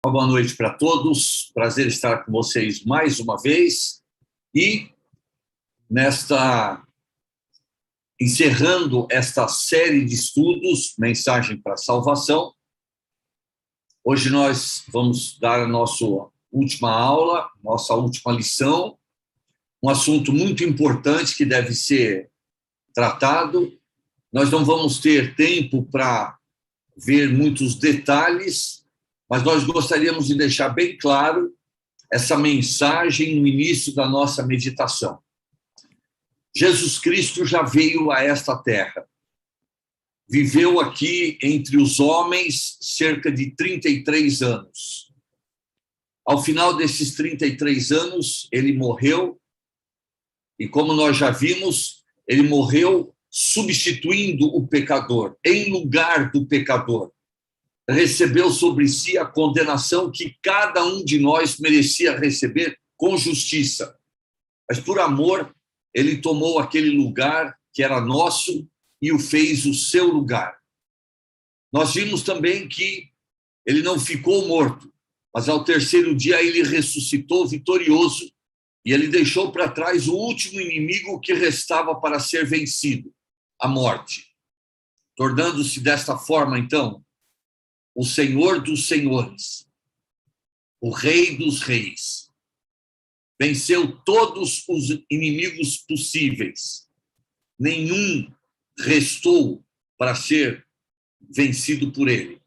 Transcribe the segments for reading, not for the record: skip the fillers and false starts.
Uma boa noite para todos, prazer estar com vocês mais uma vez e encerrando esta série de estudos, Mensagem para a Salvação. Hoje nós vamos dar a nossa última aula, nossa última lição, um assunto muito importante que deve ser tratado. Nós não vamos ter tempo para ver muitos detalhes, mas nós gostaríamos de deixar bem claro essa mensagem no início da nossa meditação. Jesus Cristo já veio a esta terra. Viveu aqui entre os homens cerca de 33 anos. Ao final desses 33 anos, ele morreu, e como nós já vimos, ele morreu substituindo o pecador, em lugar do pecador. Recebeu sobre si a condenação que cada um de nós merecia receber com justiça. Mas por amor, ele tomou aquele lugar que era nosso e o fez o seu lugar. Nós vimos também que ele não ficou morto, mas ao terceiro dia ele ressuscitou vitorioso e ele deixou para trás o último inimigo que restava para ser vencido, a morte. Tornando-se desta forma, então, o Senhor dos senhores, o Rei dos reis. Venceu todos os inimigos possíveis. Nenhum restou para ser vencido por ele.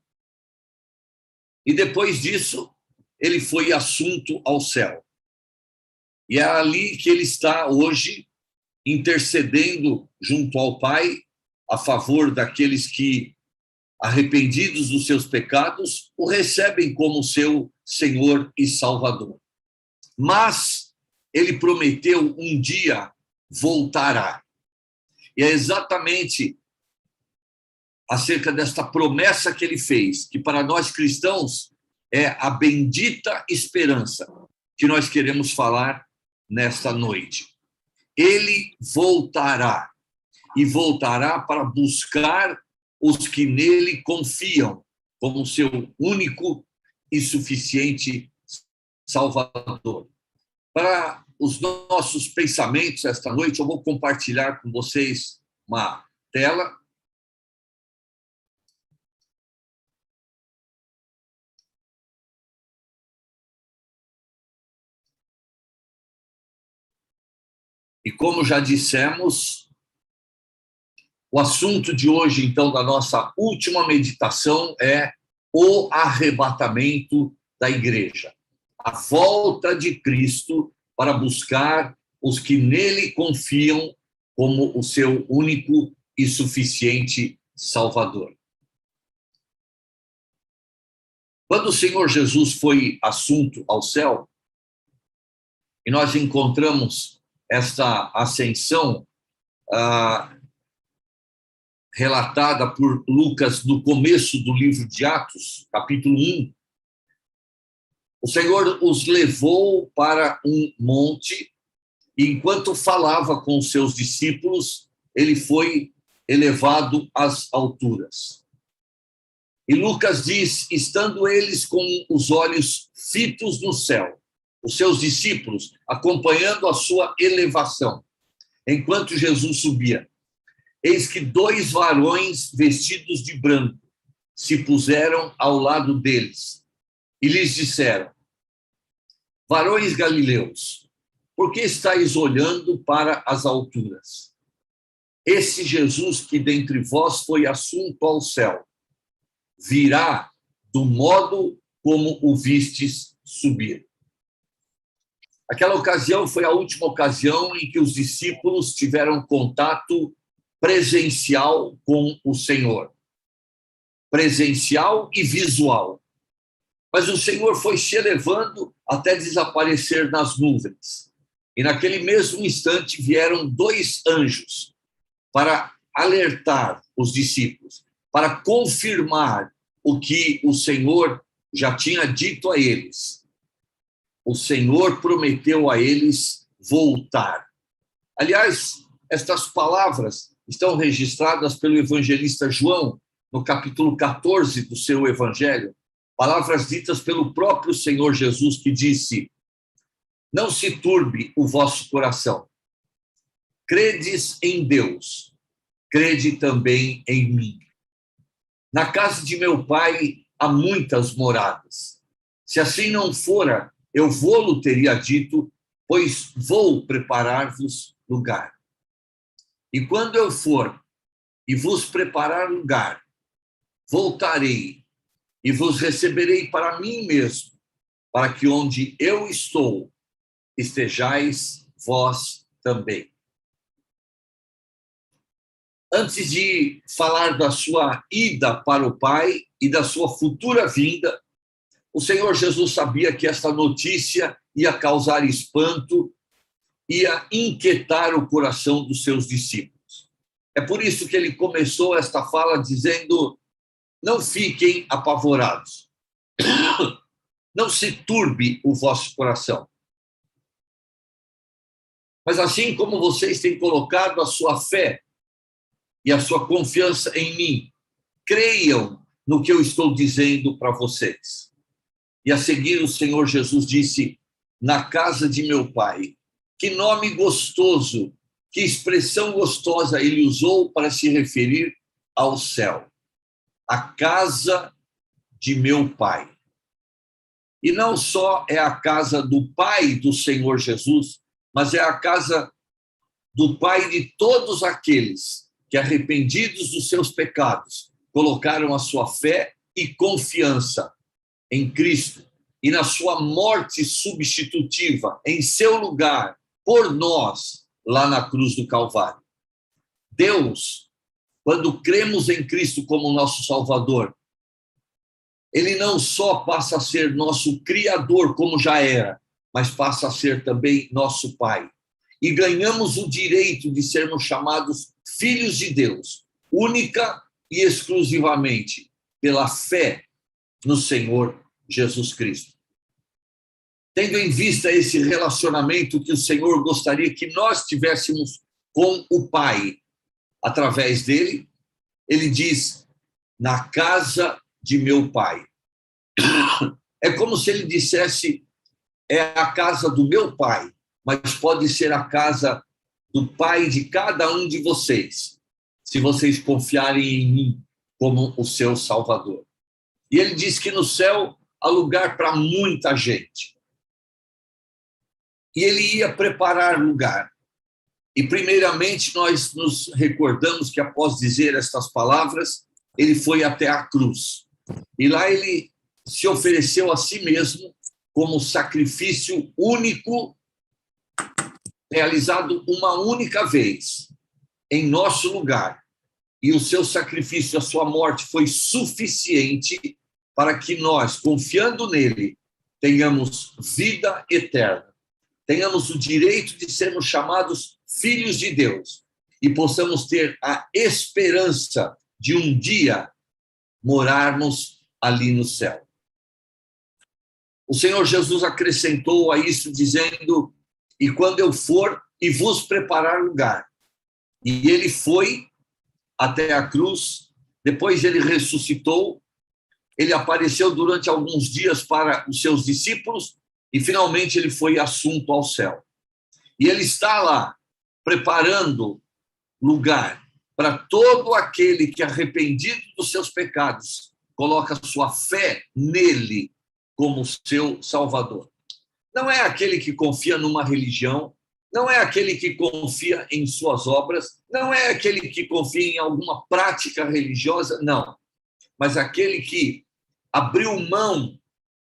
E depois disso, ele foi assunto ao céu. E é ali que ele está hoje, intercedendo junto ao Pai, a favor daqueles que, arrependidos dos seus pecados, o recebem como seu Senhor e Salvador. Mas ele prometeu um dia voltará. E é exatamente acerca desta promessa que ele fez, que para nós cristãos é a bendita esperança, que nós queremos falar nesta noite. Ele voltará, e voltará para buscar os que nele confiam como seu único e suficiente Salvador. Para os nossos pensamentos esta noite, eu vou compartilhar com vocês uma tela. E como já dissemos, o assunto de hoje, então, da nossa última meditação é o arrebatamento da igreja. A volta de Cristo para buscar os que nele confiam como o seu único e suficiente Salvador. Quando o Senhor Jesus foi assunto ao céu, e nós encontramos esta ascensão relatada por Lucas no começo do livro de Atos, capítulo 1, o Senhor os levou para um monte e, enquanto falava com os seus discípulos, ele foi elevado às alturas. E Lucas diz, estando eles com os olhos fitos no céu, os seus discípulos acompanhando a sua elevação, enquanto Jesus subia, eis que 2 varões vestidos de branco se puseram ao lado deles e lhes disseram: varões galileus, por que estáis olhando para as alturas? Esse Jesus que dentre vós foi assunto ao céu, virá do modo como o vistes subir. Aquela ocasião foi a última ocasião em que os discípulos tiveram contato presencial com o Senhor. Presencial e visual. Mas o Senhor foi se elevando até desaparecer nas nuvens. E naquele mesmo instante vieram 2 anjos para alertar os discípulos, para confirmar o que o Senhor já tinha dito a eles. O Senhor prometeu a eles voltar. Aliás, estas palavras estão registradas pelo evangelista João, no capítulo 14 do seu evangelho, Palavras ditas pelo próprio Senhor Jesus, que disse: não se turbe o vosso coração. Credes em Deus, crede também em mim. Na casa de meu pai há muitas moradas. Se assim não fora, eu vou-lo teria dito, pois vou preparar-vos lugar. E quando eu for e vos preparar lugar, voltarei e vos receberei para mim mesmo, para que onde eu estou, estejais vós também. Antes de falar da sua ida para o Pai e da sua futura vinda, o Senhor Jesus sabia que esta notícia ia causar espanto, ia inquietar o coração dos seus discípulos. É por isso que ele começou esta fala dizendo: não fiquem apavorados, não se turbe o vosso coração. Mas assim como vocês têm colocado a sua fé e a sua confiança em mim, creiam no que eu estou dizendo para vocês. E a seguir o Senhor Jesus disse: na casa de meu pai. Que nome gostoso, que expressão gostosa ele usou para se referir ao céu. A casa de meu pai. E não só é a casa do Pai do Senhor Jesus, mas é a casa do Pai de todos aqueles que, arrependidos dos seus pecados, colocaram a sua fé e confiança em Cristo e na sua morte substitutiva, em seu lugar, por nós, lá na cruz do Calvário. Deus, quando cremos em Cristo como nosso Salvador, ele não só passa a ser nosso Criador, como já era, mas passa a ser também nosso Pai. E ganhamos o direito de sermos chamados filhos de Deus, única e exclusivamente pela fé no Senhor Jesus Cristo. Tendo em vista esse relacionamento que o Senhor gostaria que nós tivéssemos com o Pai, através dele, ele diz: na casa de meu pai. É como se ele dissesse: é a casa do meu pai, mas pode ser a casa do pai de cada um de vocês, se vocês confiarem em mim como o seu Salvador. E ele diz que no céu há lugar para muita gente. E ele ia preparar lugar. E primeiramente nós nos recordamos que após dizer estas palavras, ele foi até a cruz. E lá ele se ofereceu a si mesmo como sacrifício único, realizado uma única vez, em nosso lugar. E o seu sacrifício, a sua morte, foi suficiente para que nós, confiando nele, tenhamos vida eterna, tenhamos o direito de sermos chamados filhos de Deus e possamos ter a esperança de um dia morarmos ali no céu. O Senhor Jesus acrescentou a isso dizendo: e quando eu for e vos preparar lugar. E ele foi até a cruz, depois ele ressuscitou, ele apareceu durante alguns dias para os seus discípulos e finalmente ele foi assunto ao céu. E ele está lá, preparando lugar para todo aquele que, arrependido dos seus pecados, coloca sua fé nele como seu Salvador. Não é aquele que confia numa religião, não é aquele que confia em suas obras, não é aquele que confia em alguma prática religiosa, não. Mas aquele que abriu mão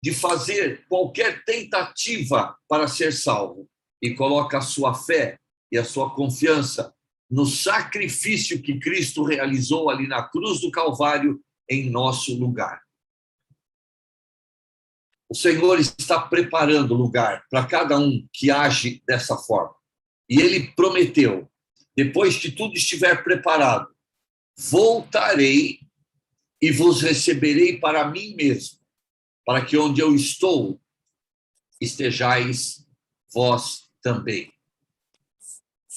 de fazer qualquer tentativa para ser salvo e coloca a sua fé e a sua confiança no sacrifício que Cristo realizou ali na cruz do Calvário em nosso lugar. O Senhor está preparando lugar para cada um que age dessa forma. E ele prometeu: depois que tudo estiver preparado, voltarei e vos receberei para mim mesmo, para que onde eu estou, estejais vós também.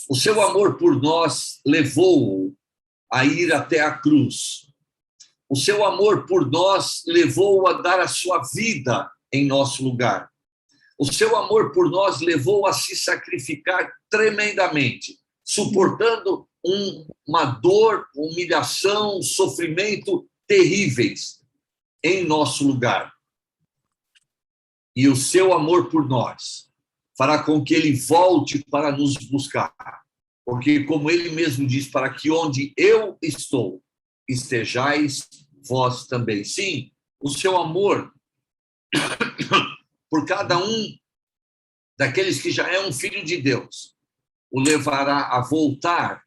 O seu amor por nós levou-o a ir até a cruz. O seu amor por nós levou a dar a sua vida em nosso lugar. O seu amor por nós levou a se sacrificar tremendamente, suportando uma dor, humilhação, sofrimento terríveis em nosso lugar. E o seu amor por nós fará com que ele volte para nos buscar. Porque, como ele mesmo diz, para que onde eu estou, estejais vós também. Sim, o seu amor por cada um daqueles que já é um filho de Deus o levará a voltar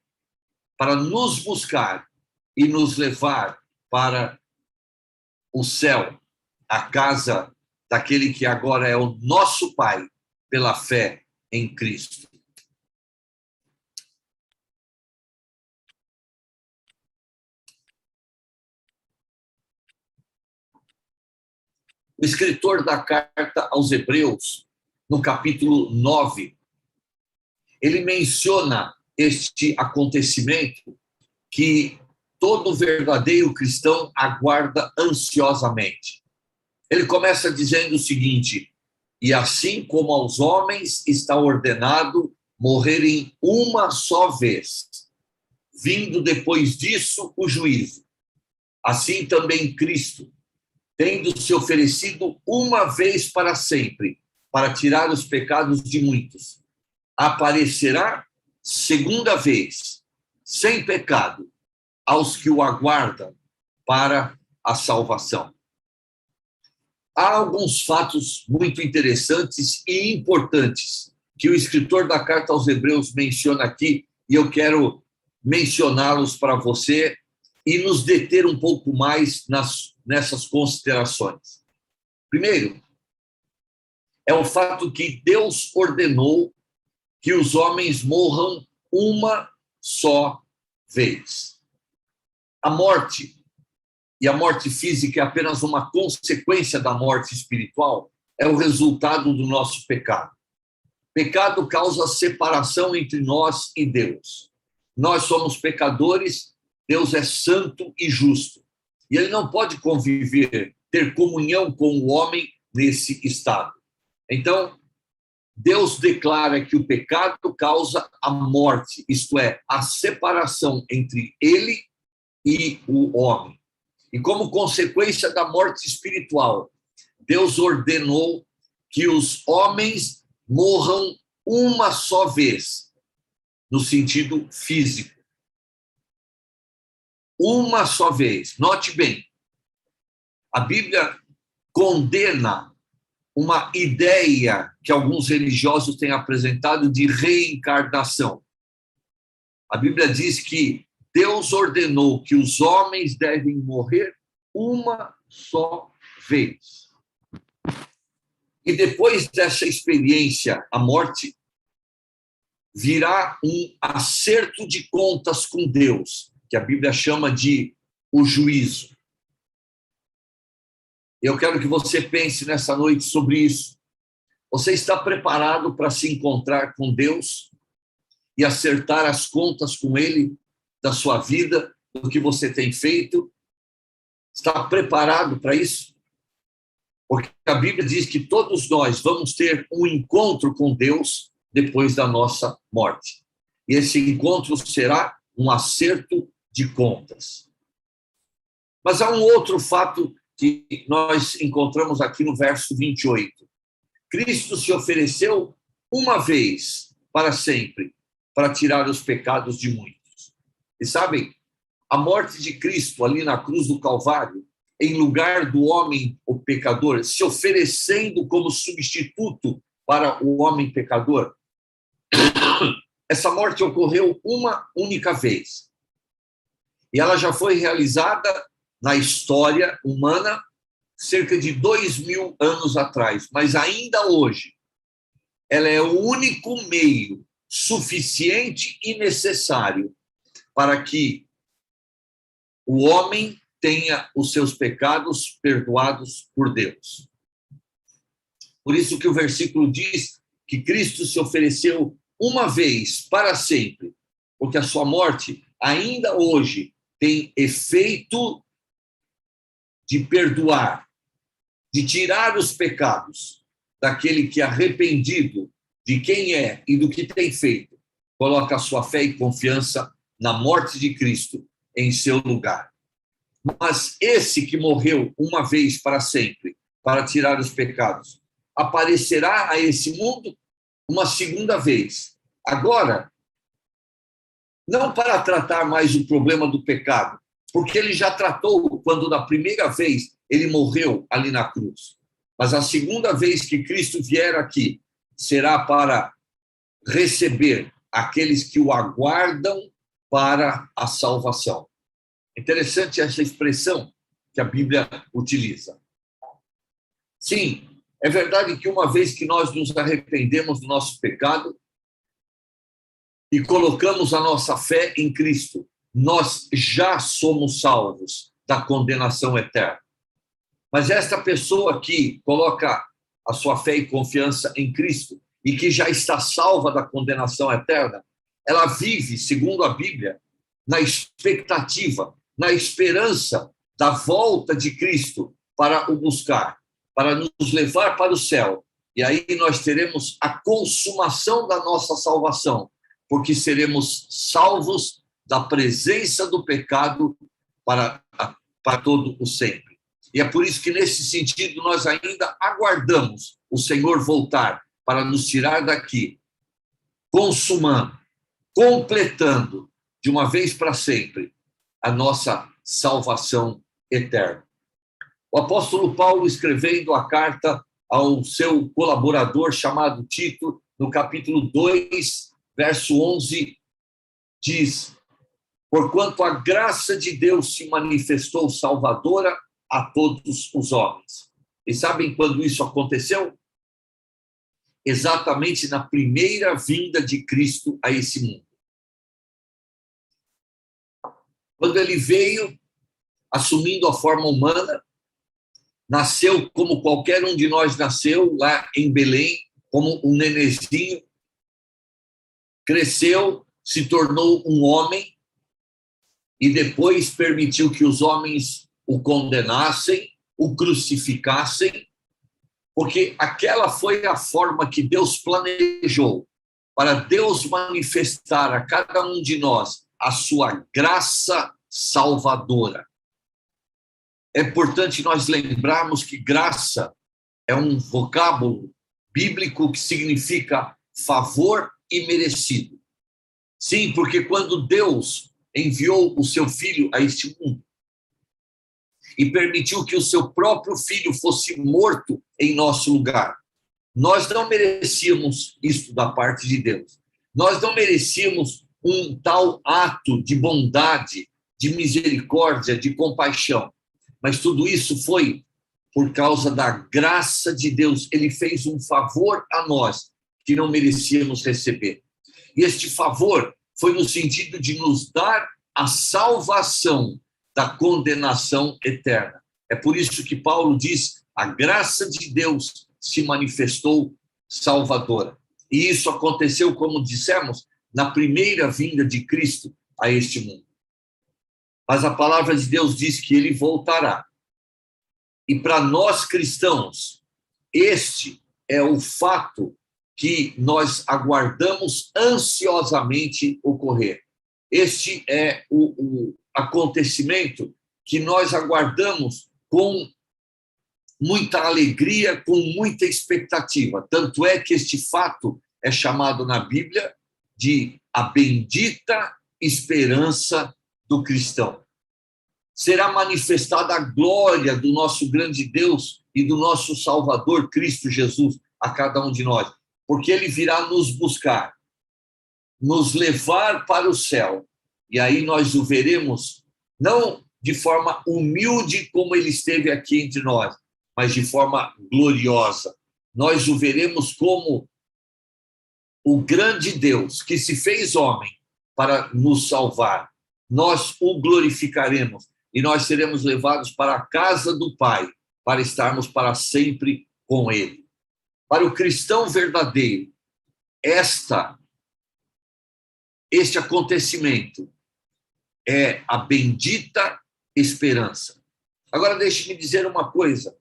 para nos buscar e nos levar para o céu, a casa daquele que agora é o nosso Pai, pela fé em Cristo. O escritor da carta aos Hebreus, no capítulo 9, ele menciona este acontecimento que todo verdadeiro cristão aguarda ansiosamente. Ele começa dizendo o seguinte: e assim como aos homens está ordenado morrerem uma só vez, vindo depois disso o juízo, assim também Cristo, tendo se oferecido uma vez para sempre, para tirar os pecados de muitos, aparecerá segunda vez, sem pecado, aos que o aguardam para a salvação. Há alguns fatos muito interessantes e importantes que o escritor da carta aos Hebreus menciona aqui, e eu quero mencioná-los para você e nos deter um pouco mais nessas considerações. Primeiro, é o fato que Deus ordenou que os homens morram uma só vez. A morte, e a morte física é apenas uma consequência da morte espiritual, é o resultado do nosso pecado. Pecado causa separação entre nós e Deus. Nós somos pecadores, Deus é santo e justo. E ele não pode conviver, ter comunhão com o homem nesse estado. Então, Deus declara que o pecado causa a morte, isto é, a separação entre ele e o homem. E como consequência da morte espiritual, Deus ordenou que os homens morram uma só vez, no sentido físico. Uma só vez. Note bem, a Bíblia condena uma ideia que alguns religiosos têm apresentado de reencarnação. A Bíblia diz que Deus ordenou que os homens devem morrer uma só vez. E depois dessa experiência, a morte, virá um acerto de contas com Deus, que a Bíblia chama de o juízo. Eu quero que você pense nessa noite sobre isso. Você está preparado para se encontrar com Deus e acertar as contas com Ele da sua vida, do que você tem feito? Está preparado para isso? Porque a Bíblia diz que todos nós vamos ter um encontro com Deus depois da nossa morte. E esse encontro será um acerto de contas. Mas há um outro fato que nós encontramos aqui no verso 28. Cristo se ofereceu uma vez para sempre para tirar os pecados de muitos. E sabem, a morte de Cristo ali na cruz do Calvário, em lugar do homem, o pecador, se oferecendo como substituto para o homem pecador, essa morte ocorreu uma única vez. E ela já foi realizada na história humana cerca de 2000 anos atrás. Mas ainda hoje, ela é o único meio suficiente e necessário para que o homem tenha os seus pecados perdoados por Deus. Por isso que o versículo diz que Cristo se ofereceu uma vez para sempre, porque a sua morte ainda hoje tem efeito de perdoar, de tirar os pecados daquele que, arrependido de quem é e do que tem feito, coloca a sua fé e confiança na morte de Cristo em seu lugar. Mas esse que morreu uma vez para sempre, para tirar os pecados, aparecerá a esse mundo uma segunda vez. Agora, não para tratar mais o problema do pecado, porque ele já tratou quando da primeira vez ele morreu ali na cruz. Mas a segunda vez que Cristo vier aqui será para receber aqueles que o aguardam para a salvação. Interessante essa expressão que a Bíblia utiliza. Sim, é verdade que uma vez que nós nos arrependemos do nosso pecado e colocamos a nossa fé em Cristo, nós já somos salvos da condenação eterna. Mas esta pessoa que coloca a sua fé e confiança em Cristo e que já está salva da condenação eterna, ela vive, segundo a Bíblia, na expectativa, na esperança da volta de Cristo para o buscar, para nos levar para o céu. E aí nós teremos a consumação da nossa salvação, porque seremos salvos da presença do pecado para todo o sempre. E é por isso que, nesse sentido, nós ainda aguardamos o Senhor voltar para nos tirar daqui, consumando, completando, de uma vez para sempre, a nossa salvação eterna. O apóstolo Paulo, escrevendo a carta ao seu colaborador chamado Tito, no capítulo 2, verso 11, diz: porquanto a graça de Deus se manifestou salvadora a todos os homens. E sabem quando isso aconteceu? Exatamente na primeira vinda de Cristo a esse mundo. Quando ele veio, assumindo a forma humana, nasceu como qualquer um de nós nasceu, lá em Belém, como um nenenzinho, cresceu, se tornou um homem, e depois permitiu que os homens o condenassem, o crucificassem, porque aquela foi a forma que Deus planejou para Deus manifestar a cada um de nós a sua graça salvadora. É importante nós lembrarmos que graça é um vocábulo bíblico que significa favor e merecido. Sim, porque quando Deus enviou o seu Filho a este mundo e permitiu que o seu próprio Filho fosse morto em nosso lugar, nós não merecíamos isso da parte de Deus. Nós não merecíamos um tal ato de bondade, de misericórdia, de compaixão. Mas tudo isso foi por causa da graça de Deus. Ele fez um favor a nós que não merecíamos receber. E este favor foi no sentido de nos dar a salvação da condenação eterna. É por isso que Paulo diz: a graça de Deus se manifestou salvadora. E isso aconteceu, como dissemos, na primeira vinda de Cristo a este mundo. Mas a palavra de Deus diz que ele voltará. E para nós cristãos, este é o fato que nós aguardamos ansiosamente ocorrer. Este é o acontecimento que nós aguardamos com muita alegria, com muita expectativa. Tanto é que este fato é chamado na Bíblia de a bendita esperança do cristão. Será manifestada a glória do nosso grande Deus e do nosso Salvador, Cristo Jesus, a cada um de nós, porque ele virá nos buscar, nos levar para o céu, e aí nós o veremos, não de forma humilde como ele esteve aqui entre nós, mas de forma gloriosa. Nós o veremos como o grande Deus que se fez homem para nos salvar. Nós o glorificaremos e nós seremos levados para a casa do Pai, para estarmos para sempre com ele. Para o cristão verdadeiro, este acontecimento é a bendita esperança. Agora, deixe-me dizer uma coisa.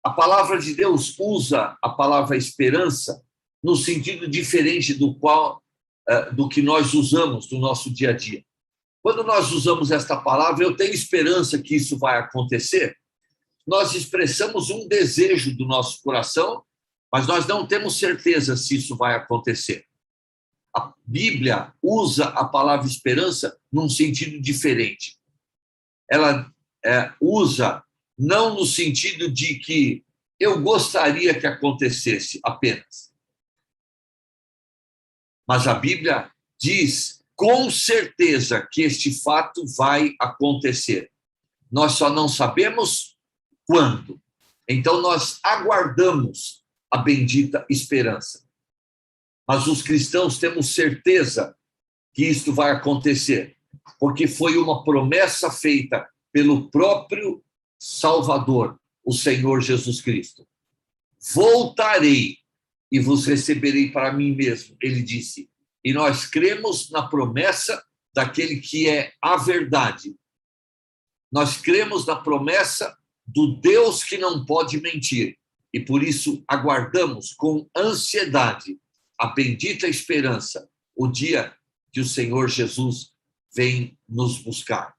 A palavra de Deus usa a palavra esperança no sentido diferente do que nós usamos no nosso dia a dia. Quando nós usamos esta palavra, eu tenho esperança que isso vai acontecer, nós expressamos um desejo do nosso coração, mas nós não temos certeza se isso vai acontecer. A Bíblia usa a palavra esperança num sentido diferente. Ela usa não no sentido de que eu gostaria que acontecesse apenas, mas a Bíblia diz com certeza que este fato vai acontecer. Nós só não sabemos quando. Então, nós aguardamos a bendita esperança. Mas os cristãos temos certeza que isto vai acontecer, porque foi uma promessa feita pelo próprio Salvador, o Senhor Jesus Cristo. Voltarei e vos receberei para mim mesmo, ele disse. E nós cremos na promessa daquele que é a verdade. Nós cremos na promessa do Deus que não pode mentir. E por isso aguardamos com ansiedade a bendita esperança, o dia que o Senhor Jesus vem nos buscar.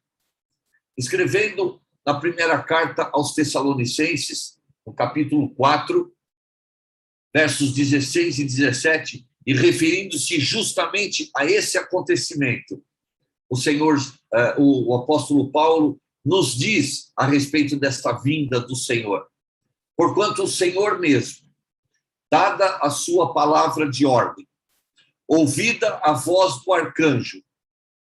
Escrevendo na primeira carta aos Tessalonicenses, no capítulo 4, versos 16 e 17, e referindo-se justamente a esse acontecimento, o apóstolo Paulo nos diz a respeito desta vinda do Senhor. Porquanto o Senhor mesmo, dada a sua palavra de ordem, ouvida a voz do arcanjo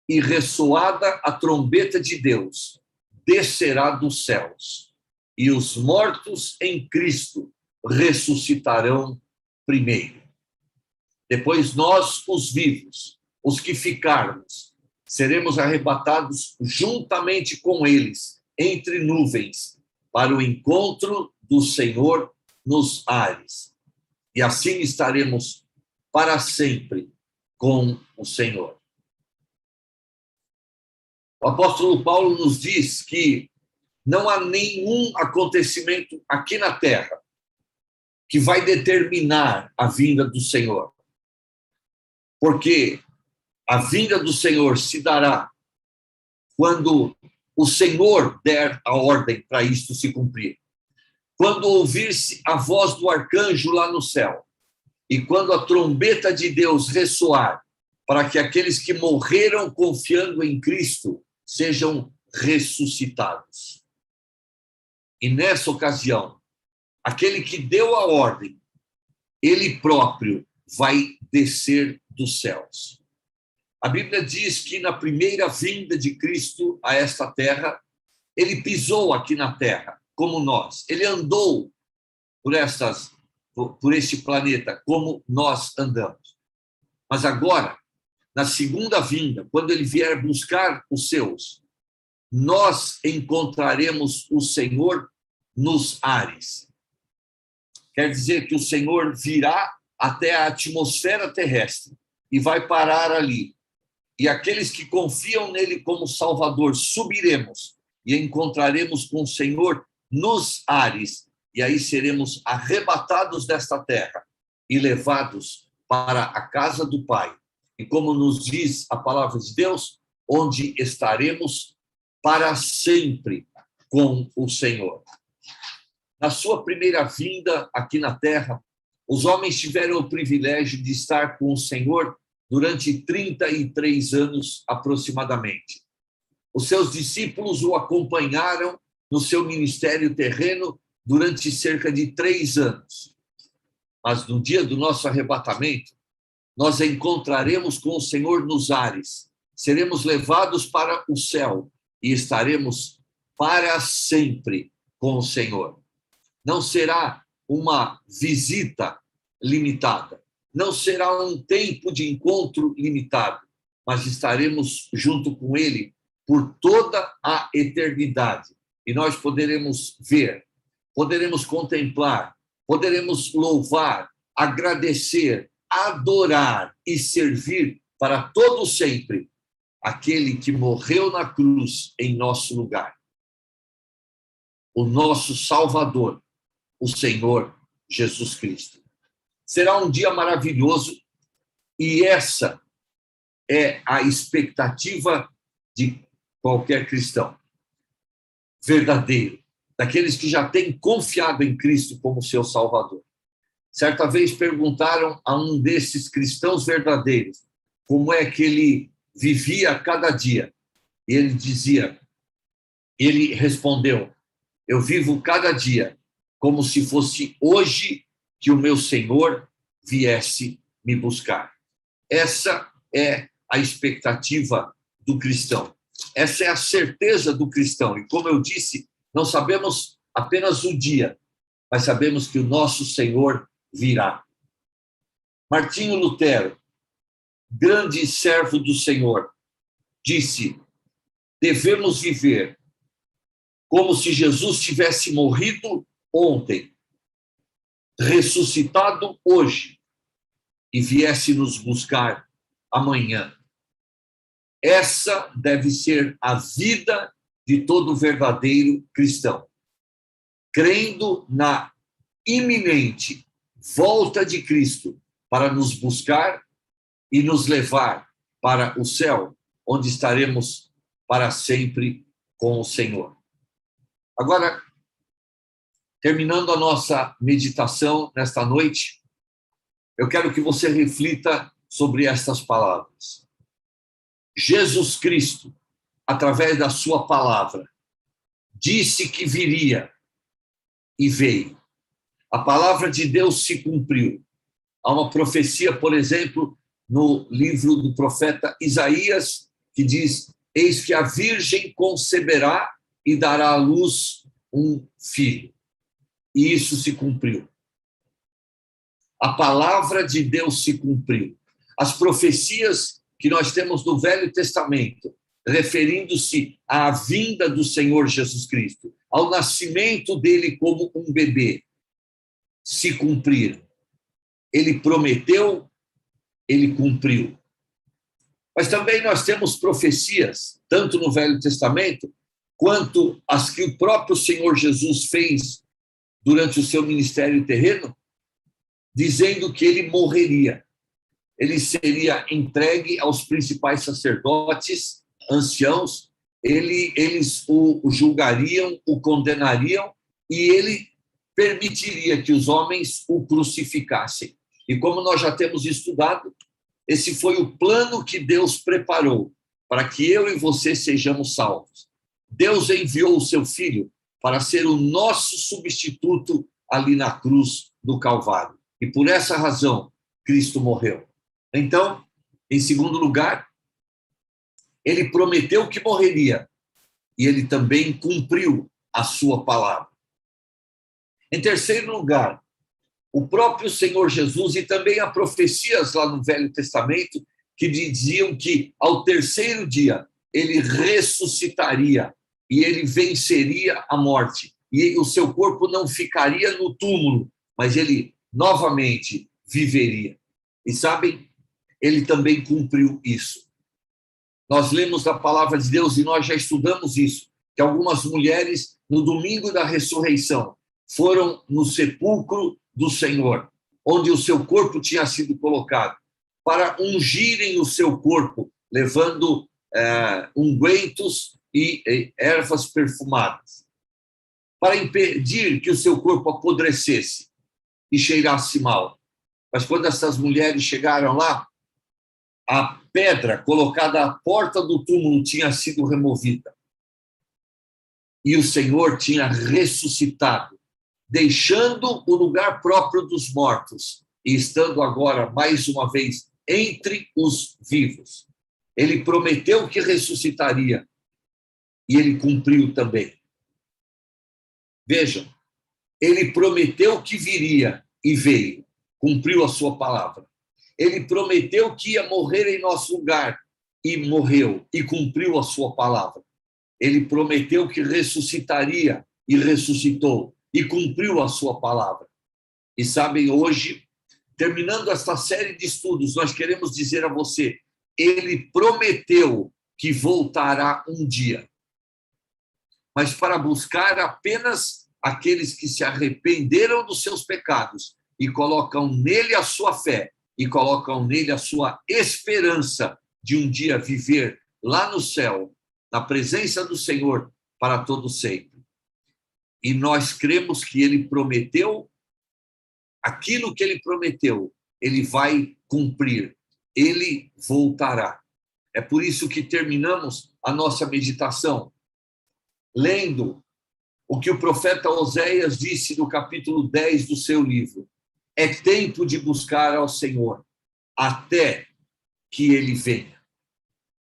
e ressoada a trombeta de Deus, descerá dos céus, e os mortos em Cristo ressuscitarão primeiro. Depois nós, os vivos, os que ficarmos, seremos arrebatados juntamente com eles, entre nuvens, para o encontro do Senhor nos ares. E assim estaremos para sempre com o Senhor. O apóstolo Paulo nos diz que não há nenhum acontecimento aqui na terra que vai determinar a vinda do Senhor. Porque a vinda do Senhor se dará quando o Senhor der a ordem para isto se cumprir. Quando ouvir-se a voz do arcanjo lá no céu e quando a trombeta de Deus ressoar, para que aqueles que morreram confiando em Cristo sejam ressuscitados. E nessa ocasião, aquele que deu a ordem, ele próprio vai descer dos céus. A Bíblia diz que na primeira vinda de Cristo a esta terra, ele pisou aqui na terra, como nós. Ele andou por este planeta, como nós andamos. Mas agora, na segunda vinda, quando ele vier buscar os seus, nós encontraremos o Senhor nos ares. Quer dizer que o Senhor virá até a atmosfera terrestre e vai parar ali. E aqueles que confiam nele como Salvador, subiremos e encontraremos com o Senhor nos ares. E aí seremos arrebatados desta terra e levados para a casa do Pai. E como nos diz a palavra de Deus, onde estaremos para sempre com o Senhor. Na sua primeira vinda aqui na terra, os homens tiveram o privilégio de estar com o Senhor durante 33 anos aproximadamente. Os seus discípulos o acompanharam no seu ministério terreno durante cerca de 3 anos. Mas no dia do nosso arrebatamento, nós encontraremos com o Senhor nos ares, seremos levados para o céu e estaremos para sempre com o Senhor. Não será uma visita limitada, não será um tempo de encontro limitado, mas estaremos junto com ele por toda a eternidade. E nós poderemos ver, poderemos contemplar, poderemos louvar, agradecer, adorar e servir para todo sempre aquele que morreu na cruz em nosso lugar. o nosso Salvador, o Senhor Jesus Cristo. Será um dia maravilhoso e essa é a expectativa de qualquer cristão verdadeiro, daqueles que já têm confiado em Cristo como seu Salvador. Certa vez perguntaram a um desses cristãos verdadeiros como é que ele vivia cada dia. E ele respondeu: eu vivo cada dia como se fosse hoje que o meu Senhor viesse me buscar. Essa é a expectativa do cristão. Essa é a certeza do cristão. E como eu disse, não sabemos apenas o dia, mas sabemos que o nosso Senhor virá. Martinho Lutero, grande servo do Senhor, disse: devemos viver como se Jesus tivesse morrido ontem, ressuscitado hoje e viesse nos buscar amanhã. Essa deve ser a vida de todo verdadeiro cristão, crendo na iminente volta de Cristo para nos buscar e nos levar para o céu, onde estaremos para sempre com o Senhor. Agora, terminando a nossa meditação nesta noite, eu quero que você reflita sobre estas palavras. Jesus Cristo, através da sua palavra, disse que viria e veio. A palavra de Deus se cumpriu. Há uma profecia, por exemplo, no livro do profeta Isaías, que diz: eis que a virgem conceberá e dará à luz um filho. E isso se cumpriu. A palavra de Deus se cumpriu. As profecias que nós temos no Velho Testamento, referindo-se à vinda do Senhor Jesus Cristo, ao nascimento dele como um bebê, se cumpriram. Ele prometeu, ele cumpriu. Mas também nós temos profecias, tanto no Velho Testamento, quanto as que o próprio Senhor Jesus fez durante o seu ministério terreno, dizendo que ele morreria. Ele seria entregue aos principais sacerdotes, anciãos, eles o julgariam, o condenariam, e ele permitiria que os homens o crucificassem. E como nós já temos estudado, esse foi o plano que Deus preparou para que eu e você sejamos salvos. Deus enviou o seu Filho para ser o nosso substituto ali na cruz do Calvário. E por essa razão, Cristo morreu. Então, em segundo lugar, ele prometeu que morreria e ele também cumpriu a sua palavra. Em terceiro lugar, o próprio Senhor Jesus, e também há profecias lá no Velho Testamento que diziam que ao terceiro dia ele ressuscitaria e ele venceria a morte. E o seu corpo não ficaria no túmulo, mas ele novamente viveria. E sabem, ele também cumpriu isso. Nós lemos a palavra de Deus e nós já estudamos isso, que algumas mulheres, no domingo da ressurreição, foram no sepulcro do Senhor, onde o seu corpo tinha sido colocado, para ungirem o seu corpo, levando ungüentos e ervas perfumadas, para impedir que o seu corpo apodrecesse e cheirasse mal. Mas quando essas mulheres chegaram lá, a pedra colocada à porta do túmulo tinha sido removida. E o Senhor tinha ressuscitado, deixando o lugar próprio dos mortos e estando agora, mais uma vez, entre os vivos. Ele prometeu que ressuscitaria e ele cumpriu também. Vejam, ele prometeu que viria e veio, cumpriu a sua palavra. Ele prometeu que ia morrer em nosso lugar e morreu e cumpriu a sua palavra. Ele prometeu que ressuscitaria e ressuscitou e cumpriu a sua palavra. E sabem, hoje, terminando esta série de estudos, nós queremos dizer a você, ele prometeu que voltará um dia. mas para buscar apenas aqueles que se arrependeram dos seus pecados e colocam nele a sua fé e colocam nele a sua esperança de um dia viver lá no céu, na presença do Senhor para todo sempre. E nós cremos que ele prometeu aquilo que ele prometeu, ele vai cumprir, ele voltará. É por isso que terminamos a nossa meditação lendo o que o profeta Oséias disse no capítulo 10 do seu livro. É tempo de buscar ao Senhor até que ele venha.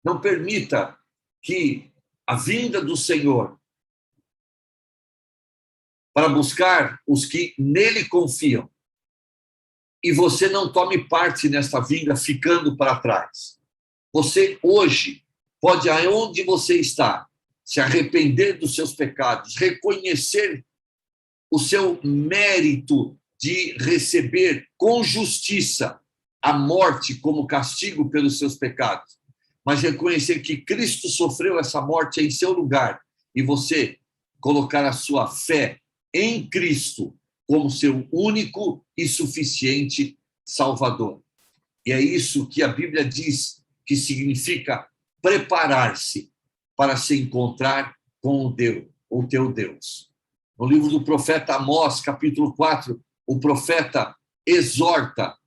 Não permita que a vinda do Senhor para buscar os que nele confiam e você não tome parte nesta vinda ficando para trás. Você hoje pode, aonde você está, se arrepender dos seus pecados, reconhecer o seu mérito de receber com justiça a morte como castigo pelos seus pecados, mas reconhecer que Cristo sofreu essa morte em seu lugar e você colocar a sua fé em Cristo como seu único e suficiente Salvador. E é isso que a Bíblia diz que significa preparar-se para se encontrar com o teu Deus. No livro do profeta Amós, capítulo 4, o profeta exorta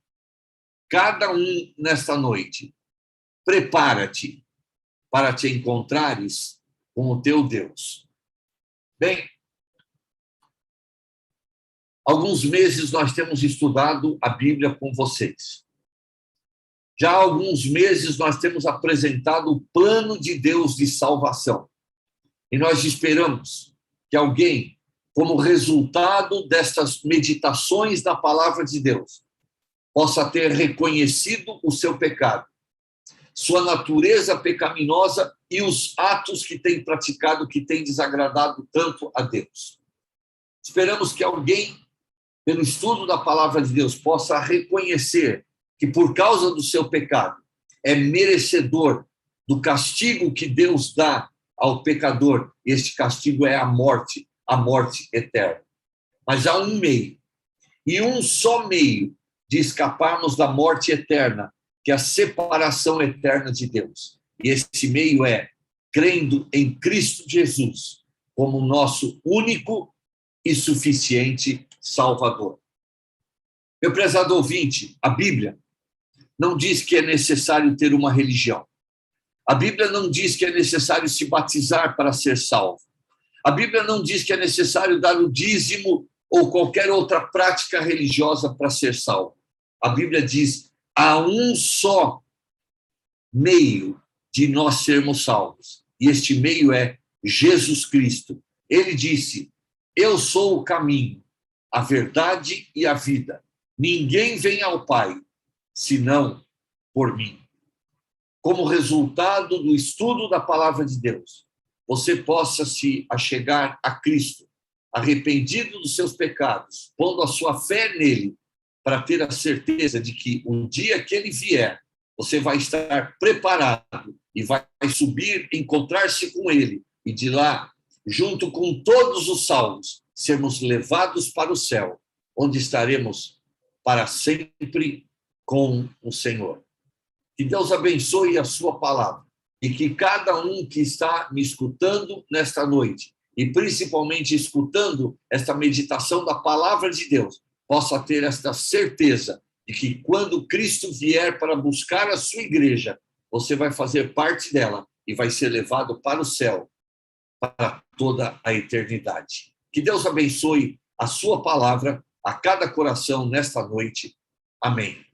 cada um nesta noite: prepara-te para te encontrares com o teu Deus. Bem, alguns meses nós temos estudado a Bíblia com vocês. Já há alguns meses nós temos apresentado o plano de Deus de salvação. E nós esperamos que alguém, como resultado destas meditações da palavra de Deus, possa ter reconhecido o seu pecado, sua natureza pecaminosa e os atos que tem praticado, que tem desagradado tanto a Deus. Esperamos que alguém, pelo estudo da palavra de Deus, possa reconhecer que, por causa do seu pecado, é merecedor do castigo que Deus dá ao pecador. Este castigo é a morte eterna. Mas há um meio, e um só meio de escaparmos da morte eterna, que é a separação eterna de Deus. E esse meio é crendo em Cristo Jesus como nosso único e suficiente Salvador. Meu prezado ouvinte, a Bíblia não diz que é necessário ter uma religião. A Bíblia não diz que é necessário se batizar para ser salvo. A Bíblia não diz que é necessário dar o dízimo ou qualquer outra prática religiosa para ser salvo. A Bíblia diz: há um só meio de nós sermos salvos. E este meio é Jesus Cristo. Ele disse: eu sou o caminho, a verdade e a vida. Ninguém vem ao Pai senão por mim. Como resultado do estudo da palavra de Deus, você possa se achegar a Cristo, arrependido dos seus pecados, pondo a sua fé nele, para ter a certeza de que um dia que ele vier, você vai estar preparado e vai subir, encontrar-se com ele, e de lá, junto com todos os salvos, sermos levados para o céu, onde estaremos para sempre com o Senhor. Que Deus abençoe a sua palavra e que cada um que está me escutando nesta noite e principalmente escutando esta meditação da palavra de Deus possa ter esta certeza de que quando Cristo vier para buscar a sua igreja, você vai fazer parte dela e vai ser levado para o céu para toda a eternidade. Que Deus abençoe a sua palavra a cada coração nesta noite. Amém.